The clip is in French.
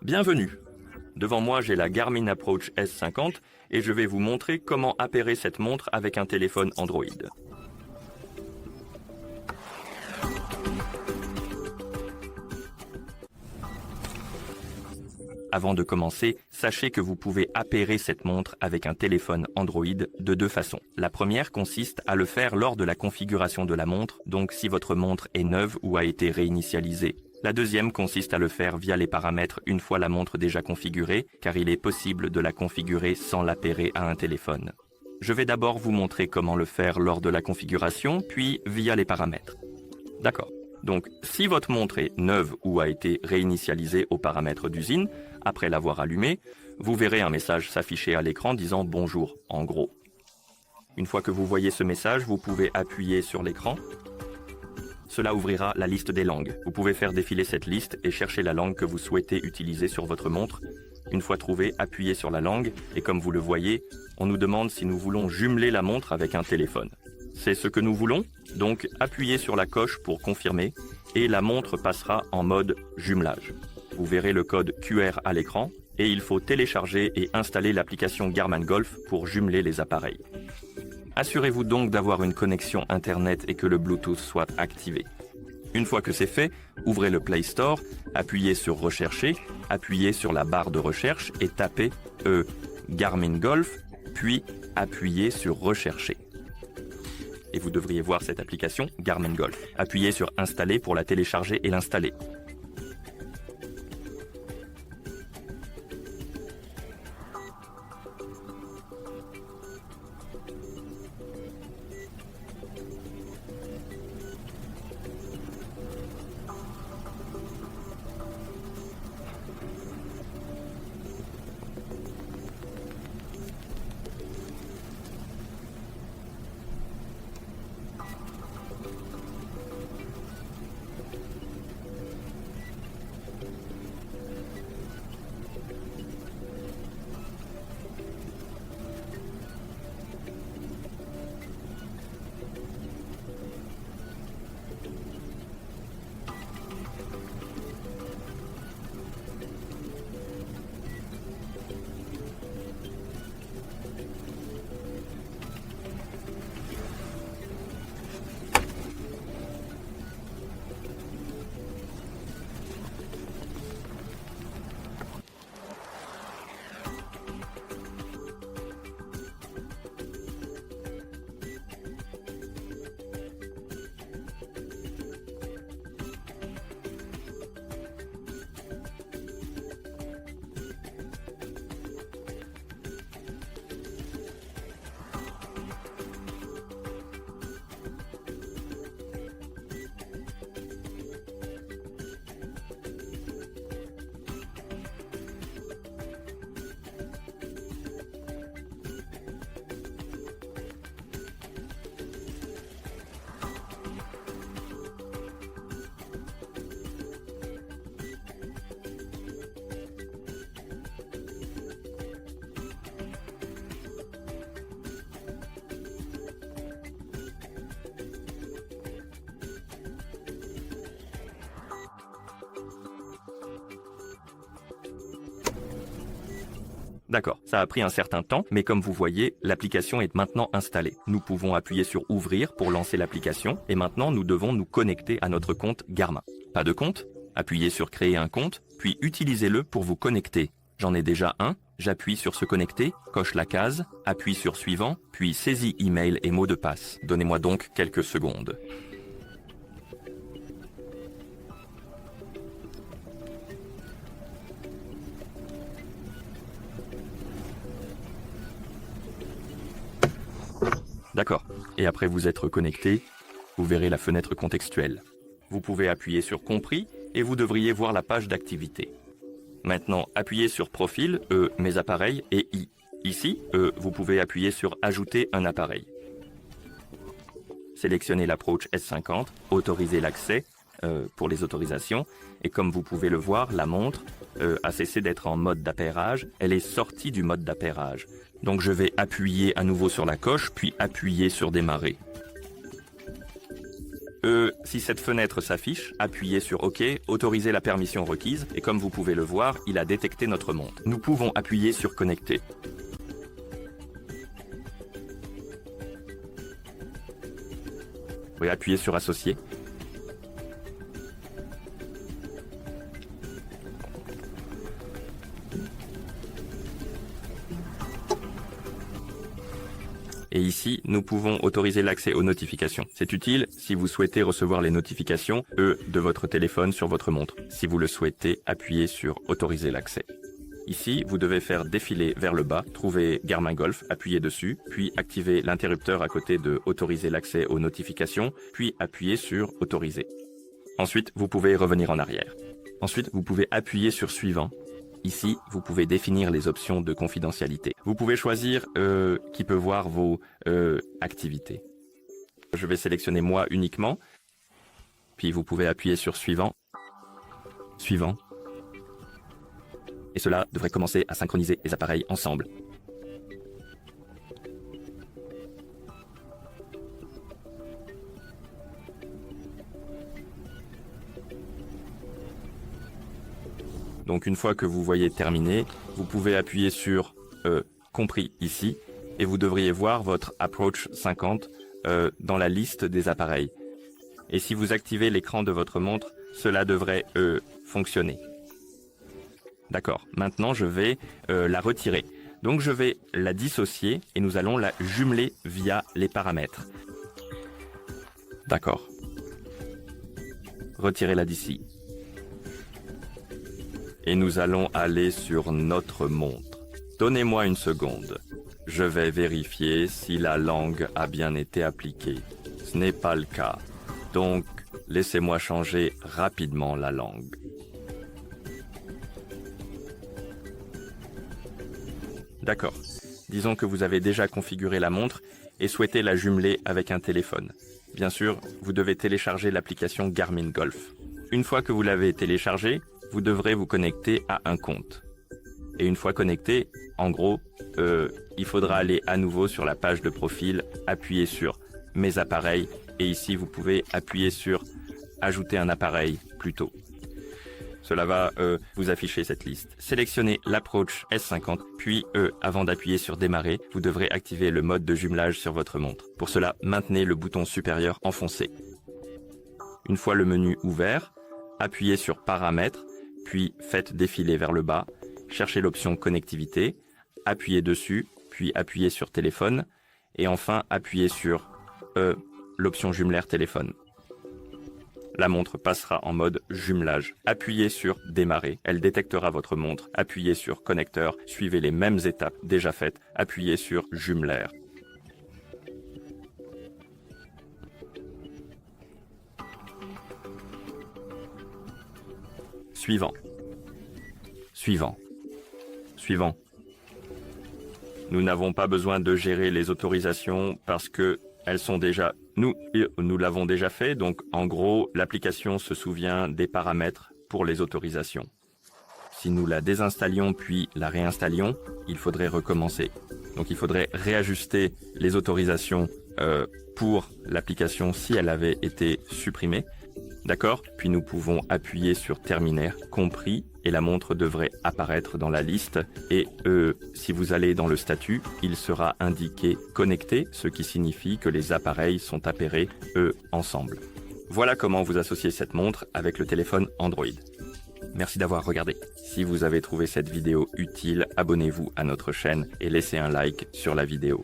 Bienvenue. Devant moi, j'ai la Garmin Approach S50 et je vais vous montrer comment appairer cette montre avec un téléphone Android. Avant de commencer, sachez que vous pouvez appairer cette montre avec un téléphone Android de deux façons. La première consiste à le faire lors de la configuration de la montre, donc si votre montre est neuve ou a été réinitialisée. La deuxième consiste à le faire via les paramètres une fois la montre déjà configurée, car il est possible de la configurer sans l'appairer à un téléphone. Je vais d'abord vous montrer comment le faire lors de la configuration, puis via les paramètres. D'accord. Donc, si votre montre est neuve ou a été réinitialisée aux paramètres d'usine, après l'avoir allumée, vous verrez un message s'afficher à l'écran disant « Bonjour » en gros. Une fois que vous voyez ce message, vous pouvez appuyer sur l'écran. Cela ouvrira la liste des langues. Vous pouvez faire défiler cette liste et chercher la langue que vous souhaitez utiliser sur votre montre. Une fois trouvé, appuyez sur la langue et comme vous le voyez, on nous demande si nous voulons jumeler la montre avec un téléphone. C'est ce que nous voulons, donc appuyez sur la coche pour confirmer et la montre passera en mode jumelage. Vous verrez le code QR à l'écran et il faut télécharger et installer l'application Garmin Golf pour jumeler les appareils. Assurez-vous donc d'avoir une connexion Internet et que le Bluetooth soit activé. Une fois que c'est fait, ouvrez le Play Store, appuyez sur Rechercher, appuyez sur la barre de recherche et tapez Garmin Golf, puis appuyez sur Rechercher. Et vous devriez voir cette application Garmin Golf. Appuyez sur Installer pour la télécharger et l'installer. D'accord, ça a pris un certain temps, mais comme vous voyez, l'application est maintenant installée. Nous pouvons appuyer sur Ouvrir pour lancer l'application, et maintenant nous devons nous connecter à notre compte Garmin. Pas de compte? Appuyez sur Créer un compte, puis utilisez-le pour vous connecter. J'en ai déjà un, j'appuie sur Se connecter, coche la case, appuie sur Suivant, puis saisis email et mot de passe. Donnez-moi donc quelques secondes. D'accord. Et après vous être connecté, vous verrez la fenêtre contextuelle. Vous pouvez appuyer sur Compris et vous devriez voir la page d'activité. Maintenant, appuyez sur Profil, Mes appareils et I. Ici, vous pouvez appuyer sur Ajouter un appareil. Sélectionnez l'Approach S50, autorisez l'accès pour les autorisations. Et comme vous pouvez le voir, la montre a cessé d'être en mode d'appairage. Elle est sortie du mode d'appairage. Donc je vais appuyer à nouveau sur la coche, puis appuyer sur Démarrer. Si cette fenêtre s'affiche, appuyez sur OK, autorisez la permission requise et comme vous pouvez le voir, il a détecté notre montre. Nous pouvons appuyer sur Connecter. Vous pouvez appuyer sur Associer. Et ici, nous pouvons autoriser l'accès aux notifications. C'est utile si vous souhaitez recevoir les notifications, de votre téléphone sur votre montre. Si vous le souhaitez, appuyez sur Autoriser l'accès. Ici, vous devez faire défiler vers le bas, trouver Garmin Golf, appuyez dessus, puis activer l'interrupteur à côté de Autoriser l'accès aux notifications, puis appuyez sur Autoriser. Ensuite, vous pouvez revenir en arrière. Ensuite, vous pouvez appuyer sur Suivant. Ici, vous pouvez définir les options de confidentialité. Vous pouvez choisir qui peut voir vos activités. Je vais sélectionner moi uniquement. Puis vous pouvez appuyer sur Suivant. Suivant. Et cela devrait commencer à synchroniser les appareils ensemble. Donc une fois que vous voyez terminé, vous pouvez appuyer sur Compris ici et vous devriez voir votre Approach 50 dans la liste des appareils. Et si vous activez l'écran de votre montre, cela devrait fonctionner. D'accord, maintenant je vais la retirer. Donc je vais la dissocier et nous allons la jumeler via les paramètres. D'accord. Retirez-la d'ici. Et nous allons aller sur notre montre. Donnez-moi une seconde. Je vais vérifier si la langue a bien été appliquée. Ce n'est pas le cas. Donc, laissez-moi changer rapidement la langue. D'accord. Disons que vous avez déjà configuré la montre et souhaitez la jumeler avec un téléphone. Bien sûr, vous devez télécharger l'application Garmin Golf. Une fois que vous l'avez téléchargée, vous devrez vous connecter à un compte. Et une fois connecté, en gros, il faudra aller à nouveau sur la page de profil, appuyer sur Mes appareils, et ici vous pouvez appuyer sur Ajouter un appareil plus tôt. Cela va vous afficher cette liste. Sélectionnez l'Approach S50, puis avant d'appuyer sur Démarrer, vous devrez activer le mode de jumelage sur votre montre. Pour cela, maintenez le bouton supérieur enfoncé. Une fois le menu ouvert, appuyez sur Paramètres, puis faites défiler vers le bas, cherchez l'option Connectivité, appuyez dessus, puis appuyez sur Téléphone, et enfin appuyez sur l'option Jumelaire téléphone. La montre passera en mode jumelage. Appuyez sur Démarrer, elle détectera votre montre, appuyez sur Connecteur, suivez les mêmes étapes déjà faites, appuyez sur Jumelaire. Suivant. Suivant. Suivant. Nous n'avons pas besoin de gérer les autorisations parce que elles sont déjà... Nous l'avons déjà fait, donc en gros, l'application se souvient des paramètres pour les autorisations. Si nous la désinstallions puis la réinstallions, il faudrait recommencer. Donc il faudrait réajuster les autorisations pour l'application si elle avait été supprimée. D'accord? Puis nous pouvons appuyer sur Terminaire, compris, et la montre devrait apparaître dans la liste. Et si vous allez dans le statut, il sera indiqué connecté, ce qui signifie que les appareils sont appairés, ensemble. Voilà comment vous associez cette montre avec le téléphone Android. Merci d'avoir regardé. Si vous avez trouvé cette vidéo utile, abonnez-vous à notre chaîne et laissez un like sur la vidéo.